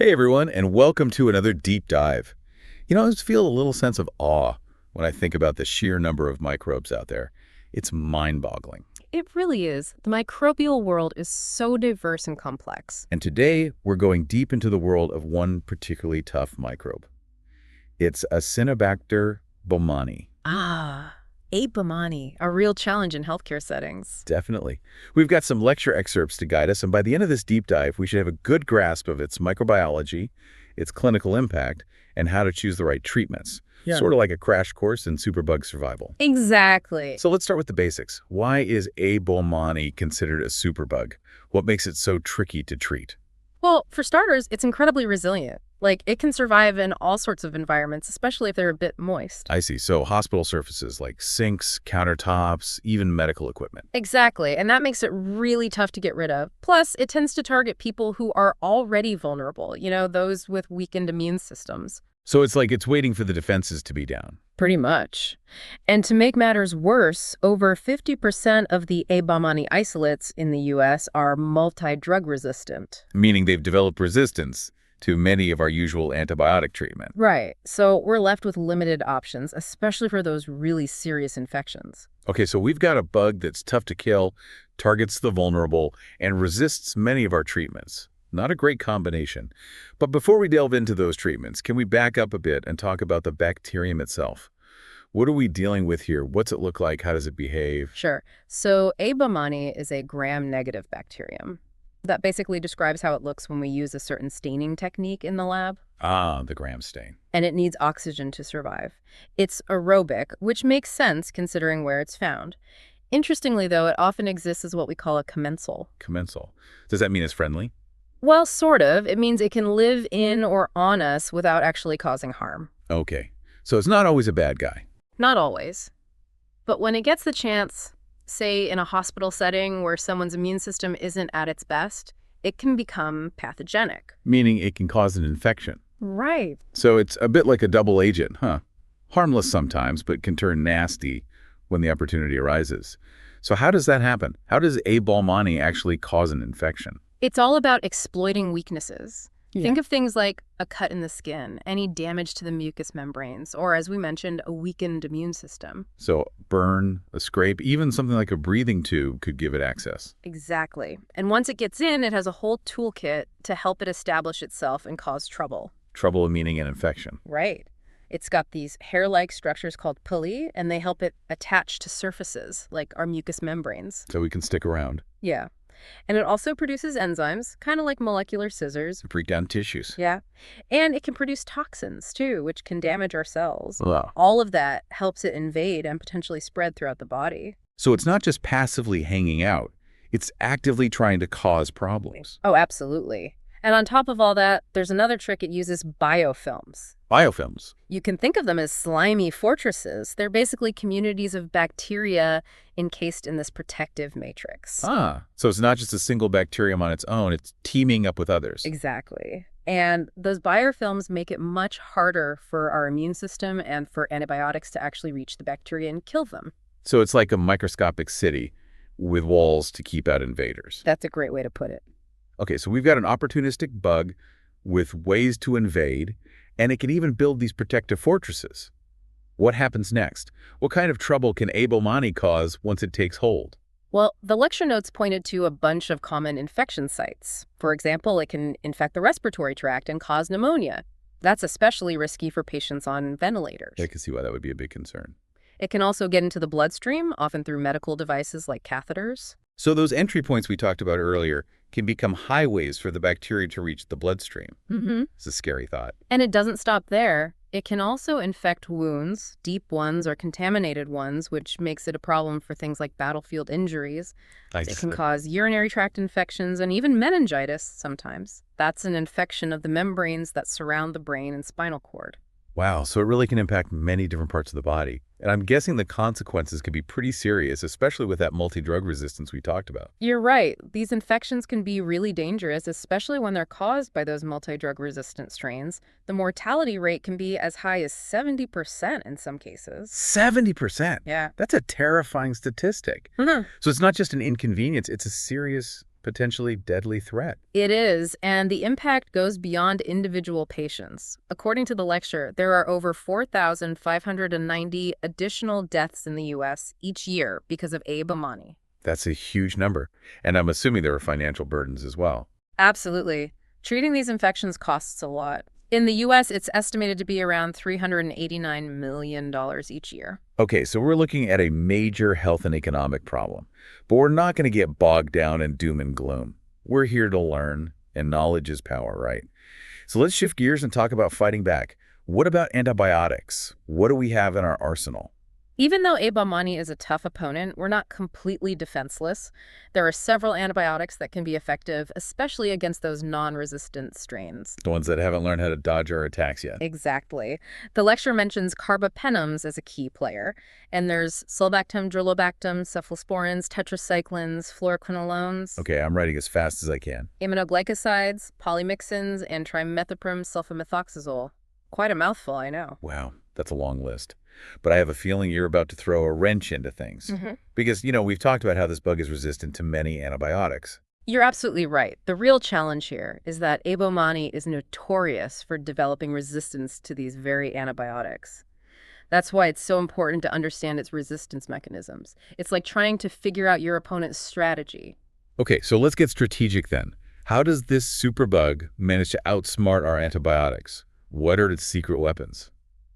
Hey everyone, and welcome to another deep dive. I just feel a little sense of awe when I think about the sheer number of microbes out there. It's mind-boggling. It really is. The microbial world is so diverse and complex. And today, we're going deep into the world of one particularly tough microbe. It's Acinetobacter baumannii. Baumannii, a real challenge in healthcare settings. Definitely. We've got some lecture excerpts to guide us, and by the end of this deep dive, we should have a good grasp of its microbiology, its clinical impact, and how to choose the right treatments. Yeah. Sort of like a crash course in superbug survival. Exactly. So let's start with the basics. Why is A. baumannii considered a superbug? What makes it so tricky to treat? Well, for starters, it's incredibly resilient. It can survive in all sorts of environments, especially if they're a bit moist. I see. So hospital surfaces like sinks, countertops, even medical equipment. Exactly, and that makes it really tough to get rid of. Plus, it tends to target people who are already vulnerable, those with weakened immune systems. So it's like it's waiting for the defenses to be down. Pretty much. And to make matters worse, over 50% of the A. baumannii isolates in the U.S. are multidrug-resistant. Meaning they've developed resistance to many of our usual antibiotic treatment. Right. So we're left with limited options, especially for those really serious infections. Okay, so we've got a bug that's tough to kill, targets the vulnerable, and resists many of our treatments. Not a great combination. But before we delve into those treatments, can we back up a bit and talk about the bacterium itself? What are we dealing with here? What's it look like? How does it behave? Sure. So A. baumannii is a gram-negative bacterium. That basically describes how it looks when we use a certain staining technique in the lab. The gram stain. And it needs oxygen to survive. It's aerobic, which makes sense considering where it's found. Interestingly, though, it often exists as what we call a commensal. Commensal. Does that mean it's friendly? Well, sort of. It means it can live in or on us without actually causing harm. Okay. So it's not always a bad guy. Not always. But when it gets the chance, say in a hospital setting where someone's immune system isn't at its best, it can become pathogenic. Meaning it can cause an infection. Right. So it's a bit like a double agent, huh? Harmless sometimes, but can turn nasty when the opportunity arises. So how does that happen? How does A. baumannii actually cause an infection? It's all about exploiting weaknesses. Yeah. Think of things like a cut in the skin, any damage to the mucous membranes, or as we mentioned, a weakened immune system. So burn, a scrape, even something like a breathing tube could give it access. Exactly. And once it gets in, it has a whole toolkit to help it establish itself and cause trouble. Trouble meaning an infection. Right. It's got these hair-like structures called pili, and they help it attach to surfaces, like our mucous membranes. So we can stick around. Yeah. And it also produces enzymes, kind of like molecular scissors. Break down tissues. Yeah. And it can produce toxins, too, which can damage our cells. Wow. All of that helps it invade and potentially spread throughout the body. So it's not just passively hanging out. It's actively trying to cause problems. Oh, absolutely. And on top of all that, there's another trick. It uses biofilms. Biofilms. You can think of them as slimy fortresses. They're basically communities of bacteria encased in this protective matrix. So it's not just a single bacterium on its own. It's teaming up with others. Exactly. And those biofilms make it much harder for our immune system and for antibiotics to actually reach the bacteria and kill them. So it's like a microscopic city with walls to keep out invaders. That's a great way to put it. Okay, so we've got an opportunistic bug with ways to invade, and it can even build these protective fortresses. What happens next? What kind of trouble can A. baumannii cause once it takes hold? Well, the lecture notes pointed to a bunch of common infection sites. For example, it can infect the respiratory tract and cause pneumonia. That's especially risky for patients on ventilators. I can see why that would be a big concern. It can also get into the bloodstream, often through medical devices like catheters. So those entry points we talked about earlier can become highways for the bacteria to reach the bloodstream. It's a scary thought. And it doesn't stop there. It can also infect wounds, deep ones or contaminated ones, which makes it a problem for things like battlefield injuries. It can cause urinary tract infections and even meningitis sometimes. That's an infection of the membranes that surround the brain and spinal cord. Wow, so it really can impact many different parts of the body. And I'm guessing the consequences can be pretty serious, especially with that multi-drug resistance we talked about. You're right. These infections can be really dangerous, especially when they're caused by those multi-drug-resistant strains. The mortality rate can be as high as 70% in some cases. 70%? Yeah. That's a terrifying statistic. So it's not just an inconvenience, it's a serious potentially deadly threat. It is, and the impact goes beyond individual patients. According to the lecture, there are over 4,590 additional deaths in the U.S. each year because of A. Baumannii. That's a huge number, and I'm assuming there are financial burdens as well. Absolutely. Treating these infections costs a lot. In the U.S., it's estimated to be around $389 million each year. Okay, so we're looking at a major health and economic problem, but we're not going to get bogged down in doom and gloom. We're here to learn, and knowledge is power, right? So let's shift gears and talk about fighting back. What about antibiotics? What do we have in our arsenal? Even though A. Baumannii is a tough opponent, we're not completely defenseless. There are several antibiotics that can be effective, especially against those non-resistant strains. The ones that haven't learned how to dodge our attacks yet. Exactly. The lecture mentions carbapenems as a key player, and there's sulbactam, drolobactam, cephalosporins, tetracyclines, fluoroquinolones. Okay, I'm writing as fast as I can. Aminoglycosides, polymyxins, and trimethoprim sulfamethoxazole. Quite a mouthful, I know. Wow, that's a long list. But I have a feeling you're about to throw a wrench into things. Because, we've talked about how this bug is resistant to many antibiotics. You're absolutely right. The real challenge here is that A. Baumannii is notorious for developing resistance to these very antibiotics. That's why it's so important to understand its resistance mechanisms. It's like trying to figure out your opponent's strategy. Okay, so let's get strategic then. How does this superbug manage to outsmart our antibiotics? What are its secret weapons?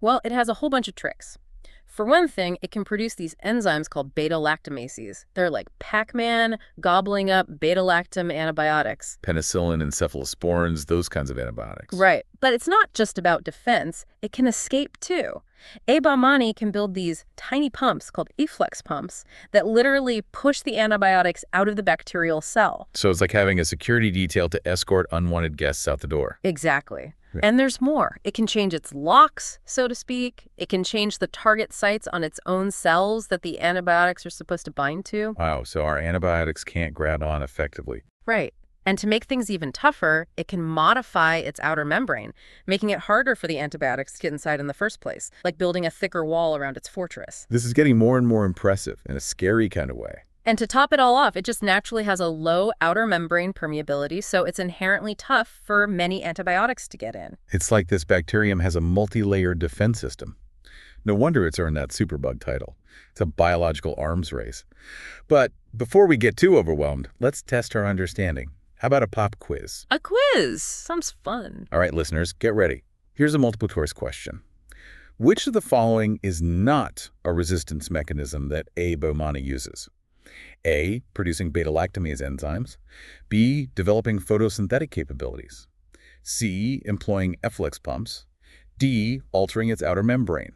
Well, it has a whole bunch of tricks. For one thing, it can produce these enzymes called beta-lactamases. They're like Pac-Man gobbling up beta-lactam antibiotics. Penicillin, cephalosporins, those kinds of antibiotics. Right. But it's not just about defense. It can escape, too. A. Baumannii can build these tiny pumps called Efflux pumps that literally push the antibiotics out of the bacterial cell. So it's like having a security detail to escort unwanted guests out the door. Exactly. And there's more. It can change its locks, so to speak. It can change the target sites on its own cells that the antibiotics are supposed to bind to. Wow, so our antibiotics can't grab on effectively. Right. And to make things even tougher, it can modify its outer membrane, making it harder for the antibiotics to get inside in the first place, like building a thicker wall around its fortress. This is getting more and more impressive in a scary kind of way. And to top it all off, it just naturally has a low outer membrane permeability, so it's inherently tough for many antibiotics to get in. It's like this bacterium has a multi-layered defense system. No wonder it's earned that superbug title. It's a biological arms race. But before we get too overwhelmed, let's test our understanding. How about a pop quiz? A quiz! Sounds fun. All right, listeners, get ready. Here's a multiple choice question. Which of the following is not a resistance mechanism that A. Baumannii uses? A. Producing beta-lactamase enzymes. B. Developing photosynthetic capabilities. C. Employing Efflux pumps. D. Altering its outer membrane.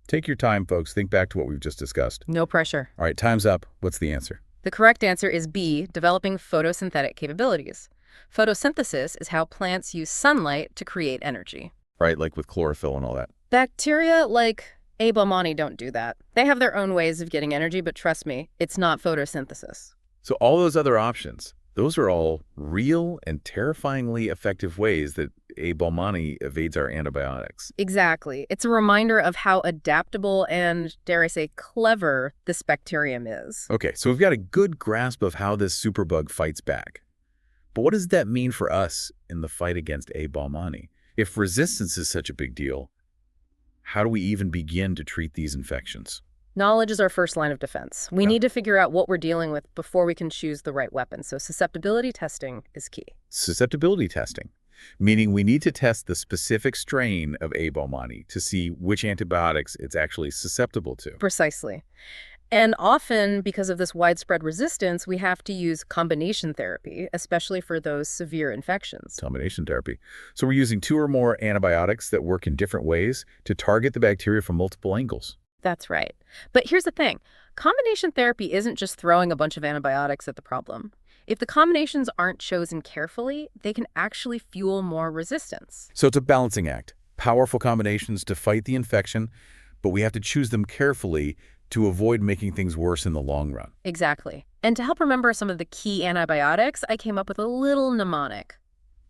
Take your time, folks. Think back to what we've just discussed. No pressure. All right, time's up. What's the answer? The correct answer is B. Developing photosynthetic capabilities. Photosynthesis is how plants use sunlight to create energy. Right, like with chlorophyll and all that. Bacteria like A. Baumannii don't do that. They have their own ways of getting energy, but trust me, it's not photosynthesis. So all those other options, those are all real and terrifyingly effective ways that A. Baumannii evades our antibiotics. Exactly. It's a reminder of how adaptable and, dare I say, clever this bacterium is. Okay, so we've got a good grasp of how this superbug fights back. But what does that mean for us in the fight against A. Baumannii? If resistance is such a big deal, how do we even begin to treat these infections? Knowledge is our first line of defense. We need to figure out what we're dealing with before we can choose the right weapon. So susceptibility testing is key. Susceptibility testing, meaning we need to test the specific strain of A. Baumannii to see which antibiotics it's actually susceptible to. Precisely. And often, because of this widespread resistance, we have to use combination therapy, especially for those severe infections. Combination therapy. So we're using 2 or more antibiotics that work in different ways to target the bacteria from multiple angles. That's right. But here's the thing. Combination therapy isn't just throwing a bunch of antibiotics at the problem. If the combinations aren't chosen carefully, they can actually fuel more resistance. So it's a balancing act. Powerful combinations to fight the infection, but we have to choose them carefully to avoid making things worse in the long run. Exactly. And to help remember some of the key antibiotics, I came up with a little mnemonic.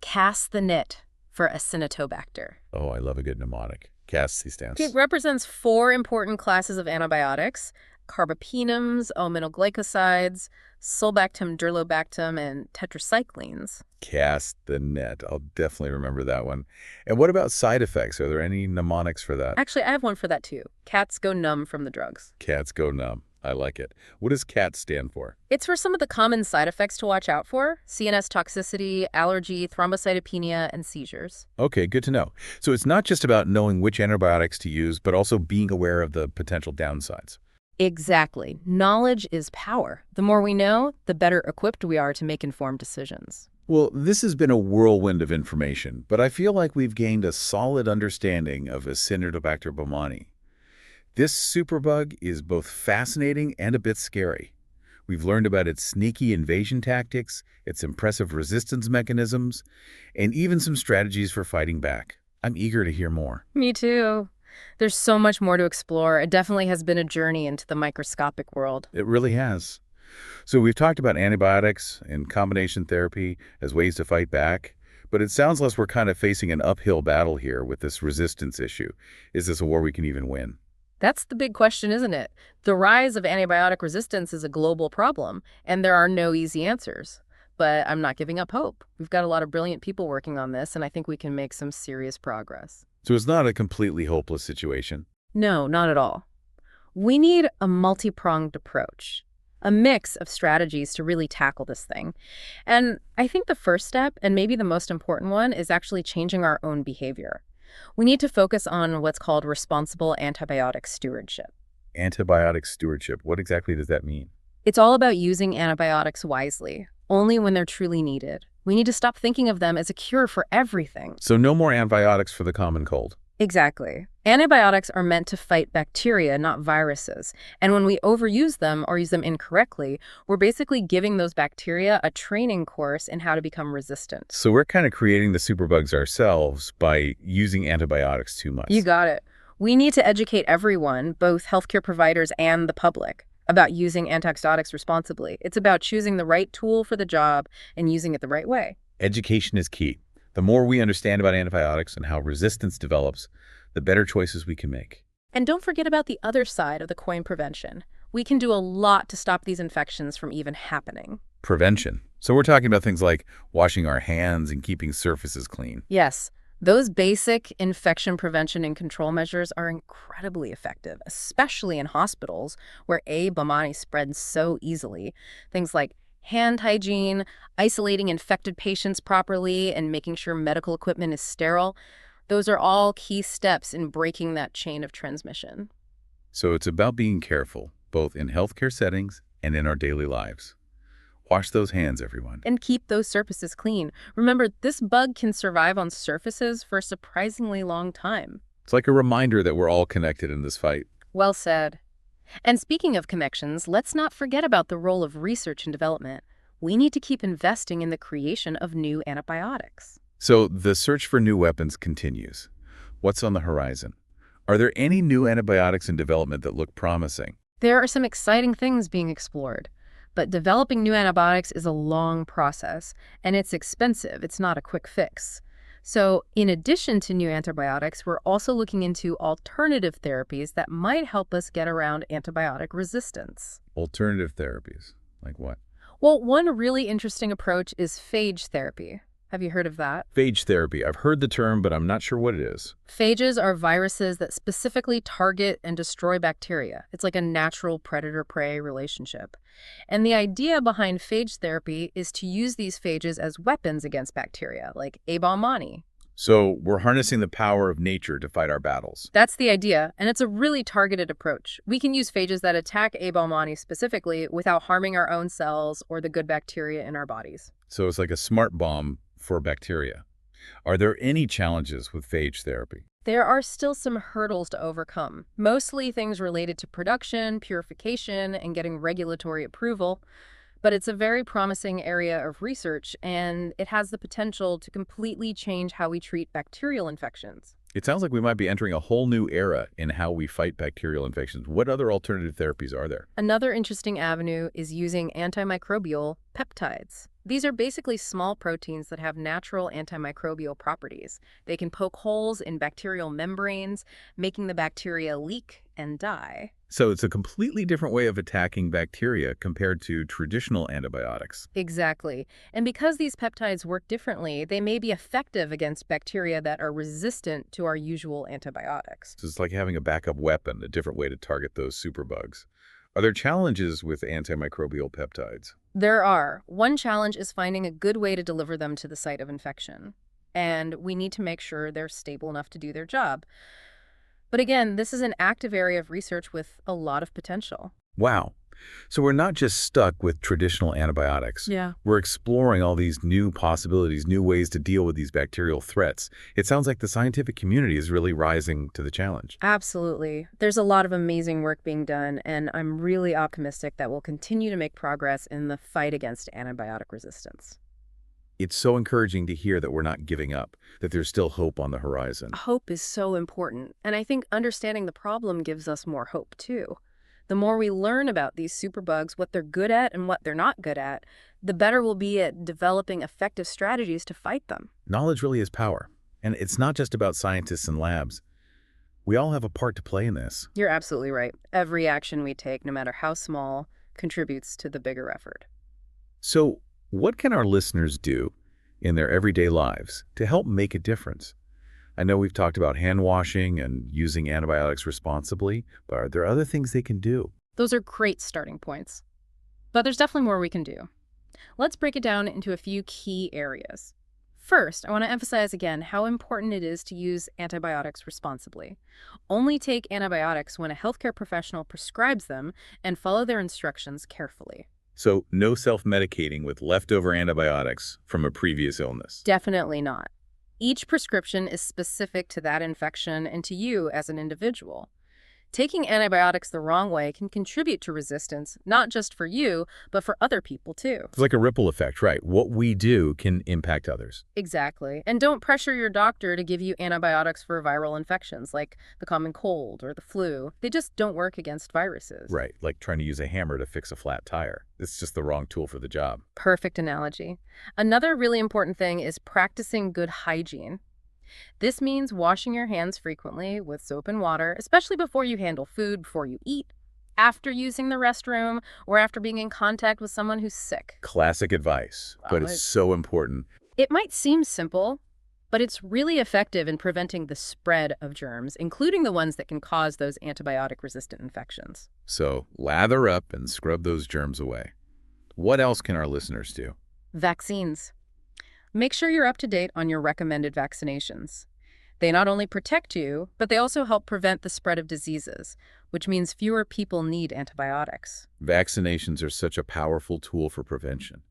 Cass the knit for Acinetobacter. Oh, I love a good mnemonic. CAS stands. It represents 4 important classes of antibiotics. carbapenems, aminoglycosides, sulbactam, durlobactam, and tetracyclines. Cast the net. I'll definitely remember that one. And what about side effects? Are there any mnemonics for that? Actually, I have one for that too. Cats go numb from the drugs. Cats go numb. I like it. What does CAT stand for? It's for some of the common side effects to watch out for: CNS toxicity, allergy, thrombocytopenia, and seizures. Okay, good to know. So it's not just about knowing which antibiotics to use, but also being aware of the potential downsides. Exactly. Knowledge is power. The more we know, the better equipped we are to make informed decisions. Well, this has been a whirlwind of information, but I feel like we've gained a solid understanding of Acinetobacter baumannii. This superbug is both fascinating and a bit scary. We've learned about its sneaky invasion tactics, its impressive resistance mechanisms, and even some strategies for fighting back. I'm eager to hear more. Me too. There's so much more to explore. It definitely has been a journey into the microscopic world. It really has. So we've talked about antibiotics and combination therapy as ways to fight back, but it sounds like we're kind of facing an uphill battle here with this resistance issue. Is this a war we can even win? That's the big question, isn't it? The rise of antibiotic resistance is a global problem, and there are no easy answers. But I'm not giving up hope. We've got a lot of brilliant people working on this, and I think we can make some serious progress. So it's not a completely hopeless situation. No, not at all. We need a multi-pronged approach, a mix of strategies to really tackle this thing. And I think the first step, and maybe the most important one, is actually changing our own behavior. We need to focus on what's called responsible antibiotic stewardship. Antibiotic stewardship, what exactly does that mean? It's all about using antibiotics wisely, only when they're truly needed. We need to stop thinking of them as a cure for everything. So no more antibiotics for the common cold. Exactly. Antibiotics are meant to fight bacteria, not viruses. And when we overuse them or use them incorrectly, we're basically giving those bacteria a training course in how to become resistant. So we're kind of creating the superbugs ourselves by using antibiotics too much. You got it. We need to educate everyone, both healthcare providers and the public, about using antibiotics responsibly. It's about choosing the right tool for the job and using it the right way. Education is key. The more we understand about antibiotics and how resistance develops, the better choices we can make. And don't forget about the other side of the coin: prevention. We can do a lot to stop these infections from even happening. Prevention. So we're talking about things like washing our hands and keeping surfaces clean. Yes, those basic infection prevention and control measures are incredibly effective, especially in hospitals where Baumannii spreads so easily. Things like hand hygiene, isolating infected patients properly, and making sure medical equipment is sterile. Those are all key steps in breaking that chain of transmission. So it's about being careful, both in healthcare settings and in our daily lives. Wash those hands, everyone. And keep those surfaces clean. Remember, this bug can survive on surfaces for a surprisingly long time. It's like a reminder that we're all connected in this fight. Well said. And speaking of connections, let's not forget about the role of research and development. We need to keep investing in the creation of new antibiotics. So the search for new weapons continues. What's on the horizon? Are there any new antibiotics in development that look promising? There are some exciting things being explored. But developing new antibiotics is a long process, and it's expensive. It's not a quick fix. So in addition to new antibiotics, we're also looking into alternative therapies that might help us get around antibiotic resistance. Alternative therapies? Like what? Well, one really interesting approach is phage therapy. Have you heard of that? Phage therapy. I've heard the term, but I'm not sure what it is. Phages are viruses that specifically target and destroy bacteria. It's like a natural predator-prey relationship. And the idea behind phage therapy is to use these phages as weapons against bacteria, like Baumannii. So we're harnessing the power of nature to fight our battles. That's the idea, and it's a really targeted approach. We can use phages that attack Baumannii specifically without harming our own cells or the good bacteria in our bodies. So it's like a smart bomb for bacteria. Are there any challenges with phage therapy? There are still some hurdles to overcome, mostly things related to production, purification, and getting regulatory approval. But it's a very promising area of research, and it has the potential to completely change how we treat bacterial infections. It sounds like we might be entering a whole new era in how we fight bacterial infections. What other alternative therapies are there? Another interesting avenue is using antimicrobial peptides. These are basically small proteins that have natural antimicrobial properties. They can poke holes in bacterial membranes, making the bacteria leak and die. So it's a completely different way of attacking bacteria compared to traditional antibiotics. Exactly. And because these peptides work differently, they may be effective against bacteria that are resistant to our usual antibiotics. So it's like having a backup weapon, a different way to target those superbugs. Are there challenges with antimicrobial peptides? There are. One challenge is finding a good way to deliver them to the site of infection. And we need to make sure they're stable enough to do their job. But again, this is an active area of research with a lot of potential. Wow. So we're not just stuck with traditional antibiotics. Yeah. We're exploring all these new possibilities, new ways to deal with these bacterial threats. It sounds like the scientific community is really rising to the challenge. Absolutely. There's a lot of amazing work being done, and I'm really optimistic that we'll continue to make progress in the fight against antibiotic resistance. It's so encouraging to hear that we're not giving up, that there's still hope on the horizon. Hope is so important, and I think understanding the problem gives us more hope, too. The more we learn about these superbugs, what they're good at and what they're not good at, the better we'll be at developing effective strategies to fight them. Knowledge really is power, and it's not just about scientists and labs. We all have a part to play in this. You're absolutely right. Every action we take, no matter how small, contributes to the bigger effort. So, what can our listeners do in their everyday lives to help make a difference? I know we've talked about hand washing and using antibiotics responsibly, but are there other things they can do? Those are great starting points. But there's definitely more we can do. Let's break it down into a few key areas. First, I want to emphasize again how important it is to use antibiotics responsibly. Only take antibiotics when a healthcare professional prescribes them and follow their instructions carefully. So, no self-medicating with leftover antibiotics from a previous illness. Definitely not. Each prescription is specific to that infection and to you as an individual. Taking antibiotics the wrong way can contribute to resistance, not just for you, but for other people too. It's like a ripple effect, right? What we do can impact others. Exactly. And don't pressure your doctor to give you antibiotics for viral infections like the common cold or the flu. They just don't work against viruses. Right, like trying to use a hammer to fix a flat tire. It's just the wrong tool for the job. Perfect analogy. Another really important thing is practicing good hygiene. This means washing your hands frequently with soap and water, especially before you handle food, before you eat, after using the restroom, or after being in contact with someone who's sick. Classic advice, but it's so important. It might seem simple, but it's really effective in preventing the spread of germs, including the ones that can cause those antibiotic-resistant infections. So lather up and scrub those germs away. What else can our listeners do? Vaccines. Make sure you're up to date on your recommended vaccinations. They not only protect you, but they also help prevent the spread of diseases, which means fewer people need antibiotics. Vaccinations are such a powerful tool for prevention.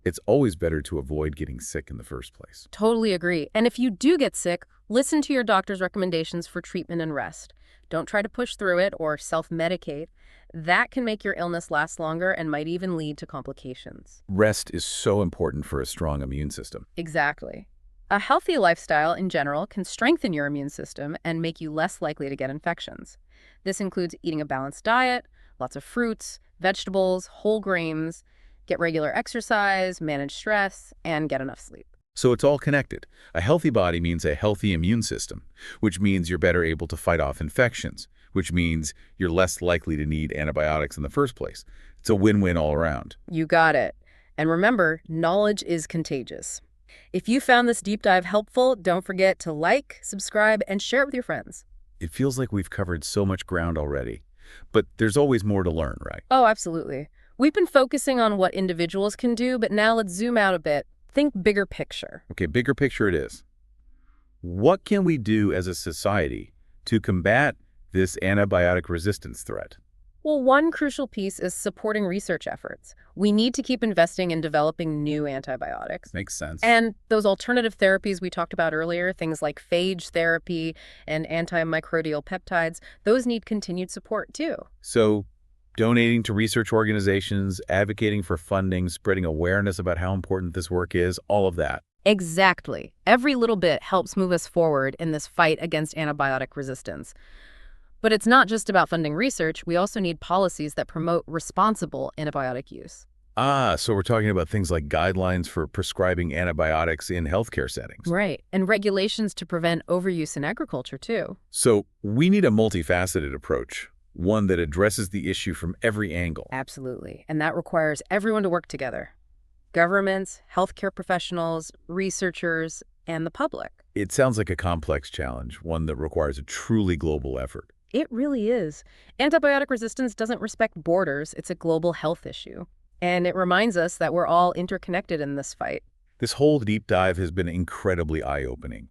It's always better to avoid getting sick in the first place. Totally agree. And if you do get sick, listen to your doctor's recommendations for treatment and rest. Don't try to push through it or self-medicate. That can make your illness last longer and might even lead to complications. Rest is so important for a strong immune system. Exactly. A healthy lifestyle in general can strengthen your immune system and make you less likely to get infections. This includes eating a balanced diet, lots of fruits, vegetables, whole grains, get regular exercise, manage stress, and get enough sleep. So it's all connected. A healthy body means a healthy immune system, which means you're better able to fight off infections, which means you're less likely to need antibiotics in the first place. It's a win-win all around. You got it. And remember, knowledge is contagious. If you found this deep dive helpful, don't forget to like, subscribe, and share it with your friends. It feels like we've covered so much ground already, but there's always more to learn, right? Oh, absolutely. We've been focusing on what individuals can do, but now let's zoom out a bit. Think bigger picture. Okay, bigger picture it is. What can we do as a society to combat this antibiotic resistance threat? Well, one crucial piece is supporting research efforts. We need to keep investing in developing new antibiotics. Makes sense. And those alternative therapies we talked about earlier, things like phage therapy and antimicrobial peptides, those need continued support too. So, donating to research organizations, advocating for funding, spreading awareness about how important this work is, all of that. Exactly. Every little bit helps move us forward in this fight against antibiotic resistance. But it's not just about funding research. We also need policies that promote responsible antibiotic use. So we're talking about things like guidelines for prescribing antibiotics in healthcare settings. Right. And regulations to prevent overuse in agriculture, too. So we need a multifaceted approach, one that addresses the issue from every angle. Absolutely. And that requires everyone to work together. Governments, healthcare professionals, researchers, and the public. It sounds like a complex challenge, one that requires a truly global effort. It really is. Antibiotic resistance doesn't respect borders. It's a global health issue. And it reminds us that we're all interconnected in this fight. This whole deep dive has been incredibly eye-opening.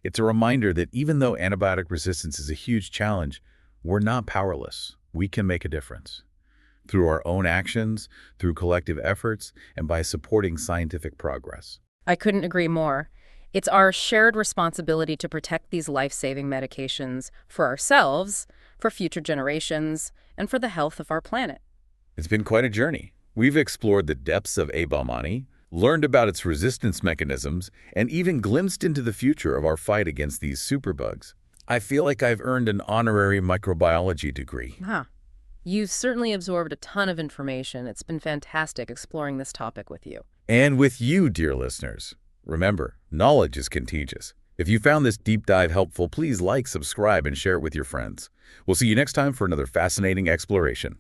It's a reminder that even though antibiotic resistance is a huge challenge, we're not powerless. We can make a difference. Through our own actions, through collective efforts, and by supporting scientific progress. I couldn't agree more. It's our shared responsibility to protect these life-saving medications for ourselves, for future generations, and for the health of our planet. It's been quite a journey. We've explored the depths of Baumannii, learned about its resistance mechanisms, and even glimpsed into the future of our fight against these superbugs. I feel like I've earned an honorary microbiology degree. Huh. You've certainly absorbed a ton of information. It's been fantastic exploring this topic with you. And with you, dear listeners. Remember, knowledge is contagious. If you found this deep dive helpful, please like, subscribe, and share it with your friends. We'll see you next time for another fascinating exploration.